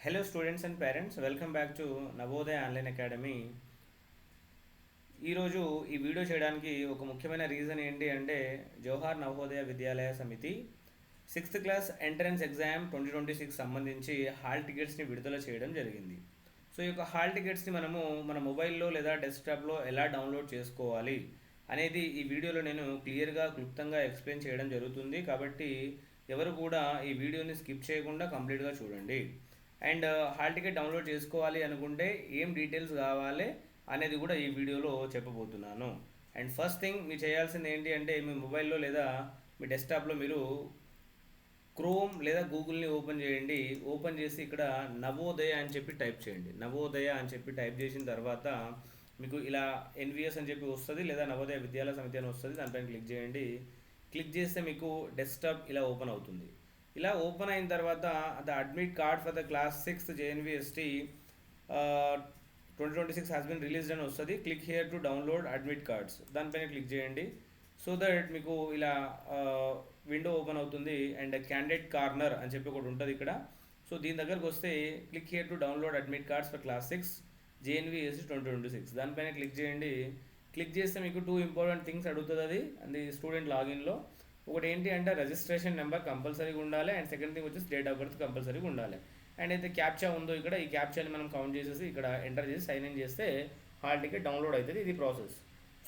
Hello students and parents, welcome back to Navodaya online academy. ఈరోజు ఈ video చేయడానికి ఒక ముఖ్యమైన రీజన్ ఏంటి అంటే జవహర్ నవోదయ విద్యాలయ సమితి 6th క్లాస్ ఎంట్రన్స్ ఎగ్జామ్ 2026 సంబంధించి హాల్ టికెట్స్ని విడుదల చేయడం జరిగింది. సో ఈ యొక్క హాల్ టికెట్స్ని మనము మన మొబైల్లో లేదా డెస్క్టాప్లో ఎలా డౌన్లోడ్ చేసుకోవాలి అనేది ఈ వీడియోలో నేను క్లియర్గా క్లుప్తంగా ఎక్స్ప్లెయిన్ చేయడం జరుగుతుంది. కాబట్టి ఎవరు కూడా ఈ వీడియోని స్కిప్ చేయకుండా కంప్లీట్గా చూడండి. అండ్ హాల్ టికెట్ డౌన్లోడ్ చేసుకోవాలి అనుకుంటే ఏం డీటెయిల్స్ కావాలి అనేది కూడా ఈ వీడియోలో చెప్పబోతున్నాను. అండ్ ఫస్ట్ థింగ్ మీరు చేయాల్సింది ఏంటి అంటే మీ మొబైల్లో లేదా మీ డెస్క్టాప్లో మీరు క్రోమ్ లేదా గూగుల్ని ఓపెన్ చేయండి. ఓపెన్ చేసి ఇక్కడ నవోదయ అని చెప్పి టైప్ చేయండి. నవోదయ అని చెప్పి టైప్ చేసిన తర్వాత మీకు ఇలా ఎన్విఎస్ అని చెప్పి వస్తుంది, లేదా నవోదయ విద్యాలయ సమితి అని వస్తుంది. దానిపైన క్లిక్ చేయండి. క్లిక్ చేస్తే మీకు డెస్క్టాప్ ఇలా ఓపెన్ అవుతుంది. ఇలా ఓపెన్ అయిన తర్వాత the admit card for the class 6th JNVST 2026 has been released అని వస్తుంది. Click here to download admit cards, దానిపైన క్లిక్ చేయండి. సో దట్ మీకు ఇలా విండో ఓపెన్ అవుతుంది. అండ్ క్యాండిడేట్ కార్నర్ అని చెప్పి ఒకటి ఉంటుంది ఇక్కడ. సో దీని దగ్గరకు వస్తే click here to download admit cards for class 6 JNVST 2026, దానిపైన క్లిక్ చేయండి. క్లిక్ చేస్తే మీకు 2 ఇంపార్టెంట్ థింగ్స్ అడుగుతుంది. అది స్టూడెంట్ లాగిన్లో ఒకటి ఏంటి అంటే రిజిస్ట్రేషన్ నెంబర్ కంపల్సరీగా ఉండాలి. అండ్ సెకండ్ థింగ్ వచ్చేసి డేట్ ఆఫ్ బర్త్ కంపల్సరీగా ఉండాలి. అండ్ అయితే క్యాప్చా ఉందో ఇక్కడ ఈ క్యాప్చాని మనం కౌంట్ చేసేసి ఇక్కడ ఎంటర్ చేసి సైన్ ఇన్ చేస్తే హాల్ టికెట్ డౌన్లోడ్ అవుతుంది. ఇది ప్రాసెస్.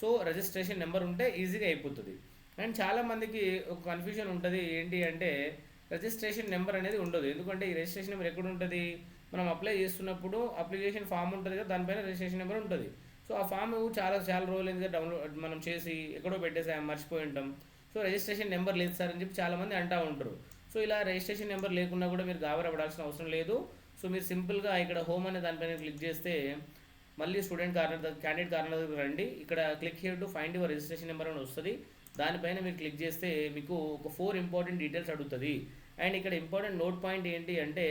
సో రిజిస్ట్రేషన్ నెంబర్ ఉంటే ఈజీగా అయిపోతుంది. అండ్ చాలామందికి ఒక కన్ఫ్యూజన్ ఉంటుంది ఏంటి అంటే రిజిస్ట్రేషన్ నెంబర్ అనేది ఉండదు. ఎందుకంటే ఈ రిజిస్ట్రేషన్ నెంబర్ ఎక్కడ ఉంటుంది, మనం అప్లై చేస్తున్నప్పుడు అప్లికేషన్ ఫామ్ ఉంటుంది కదా, దానిపైన రిజిస్ట్రేషన్ నెంబర్ ఉంటుంది. సో ఆ ఫామ్ చాలా రోజులు ఎందుకు డౌన్లోడ్ మనం చేసి ఎక్కడో పెట్టేసి మర్చిపోయి ఉంటాం. సో రిజిస్ట్రేషన్ నెంబర్ లేదు సార్ అని చెప్పి చాలామంది అంటూ ఉంటారు. సో ఇలా రిజిస్ట్రేషన్ నెంబర్ లేకున్నా కూడా మీరు గాబరపడాల్సిన అవసరం లేదు. సో మీరు సింపుల్గా ఇక్కడ హోమ్ అనే దానిపైన క్లిక్ చేస్తే మళ్ళీ స్టూడెంట్ కార్నర్ క్యాండిడేట్ కార్నర్ దగ్గర రండి. ఇక్కడ click here to find your registration number అని వస్తుంది. దానిపైన మీరు క్లిక్ చేస్తే మీకు ఒక 4 ఇంపార్టెంట్ డీటెయిల్స్ అడుగుతుంది. అండ్ ఇక్కడ ఇంపార్టెంట్ నోట్ పాయింట్ ఏంటి అంటే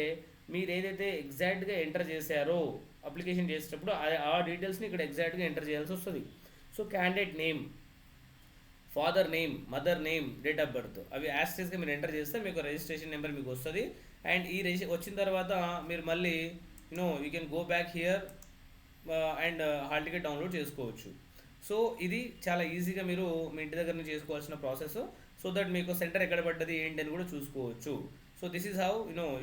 మీరు ఏదైతే ఎగ్జాక్ట్గా ఎంటర్ చేశారో అప్లికేషన్ చేసేటప్పుడు ఆ డీటెయిల్స్ని ఇక్కడ ఎగ్జాక్ట్గా ఎంటర్ చేయాల్సి వస్తుంది. So candidate name, father name, mother name, date of birth అవి యాస్టేస్గా మీరు ఎంటర్ చేస్తే మీకు రిజిస్ట్రేషన్ నెంబర్ మీకు వస్తుంది. అండ్ ఈ వచ్చిన తర్వాత మీరు మళ్ళీ you can go back here and hall ticket download చేసుకోవచ్చు. సో ఇది చాలా ఈజీగా మీరు మీ ఇంటి దగ్గర నుంచి చేసుకోవాల్సిన ప్రాసెస్. సో దట్ మీకు సెంటర్ ఎక్కడ పడ్డది ఏంటి అని కూడా చూసుకోవచ్చు. So this is how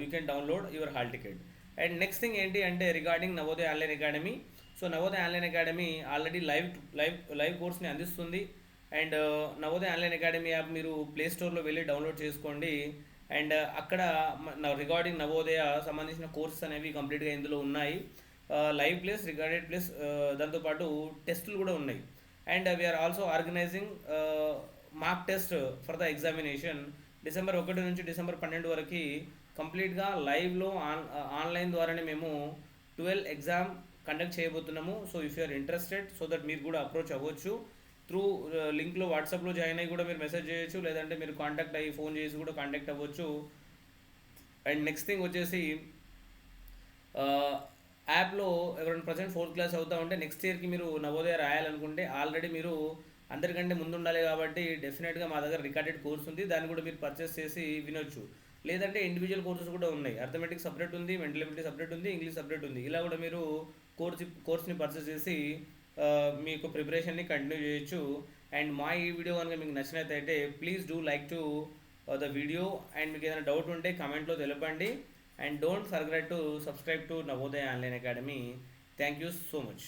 you can download your hall ticket. And next thing ఏంటి అంటే regarding Navodaya online academy. So Navodaya online academy already live కోర్స్ని అందిస్తుంది. And Navodaya online academy app మీరు ప్లే స్టోర్లో వెళ్ళి డౌన్లోడ్ చేసుకోండి. అండ్ అక్కడ రిగార్డింగ్ నవోదయ సంబంధించిన కోర్సెస్ అనేవి కంప్లీట్గా ఇందులో ఉన్నాయి. లైవ్ ప్లస్ రికార్డెడ్ ప్లస్ దాంతోపాటు టెస్టులు కూడా ఉన్నాయి. And we are also organizing mark test for the examination December 1 నుంచి డిసెంబర్ 12 వరకు కంప్లీట్గా లైవ్లో ఆన్లైన్ ద్వారానే మేము 12 ఎగ్జామ్ కండక్ట్ చేయబోతున్నాము. So if you are interested so that మీరు కూడా అప్రోచ్ అవ్వచ్చు. త్రూ లింక్లో వాట్సాప్లో జాయిన్ అయ్యి కూడా మీరు మెసేజ్ చేయొచ్చు, లేదంటే మీరు కాంటాక్ట్ అయ్యి ఫోన్ చేసి కూడా కాంటాక్ట్ అవ్వచ్చు. అండ్ నెక్స్ట్ థింగ్ వచ్చేసి యాప్లో ఎవరైనా ప్రజెంట్ 4th క్లాస్ అవుతా ఉంటే నెక్స్ట్ ఇయర్కి మీరు నవోదయ రాయాలనుకుంటే ఆల్రెడీ మీరు అందరికంటే ముందు ఉండాలి. కాబట్టి డెఫినెట్గా మా దగ్గర రికార్డెడ్ కోర్స్ ఉంది, దాన్ని కూడా మీరు పర్చేస్ చేసి వినొచ్చు. లేదంటే ఇండివిజువల్ కోర్సెస్ కూడా ఉన్నాయి. అర్థమెటిక్ సపరేట్ ఉంది, మెంటల్ ఎబిలిటీ సపరేట్ ఉంది, ఇంగ్లీష్ సపరేట్ ఉంది. ఇలా కూడా మీరు కోర్స్ని పర్చేస్ చేసి మీకు ప్రిపరేషన్ని కంటిన్యూ చేయొచ్చు. అండ్ మా ఈ వీడియో కనుక మీకు నచ్చినట్లయితే please do like to the video. And మీకు ఏదైనా డౌట్ ఉంటే కామెంట్లో తెలపండి. And don't forget to subscribe to Navodaya online academy. Thank you so much.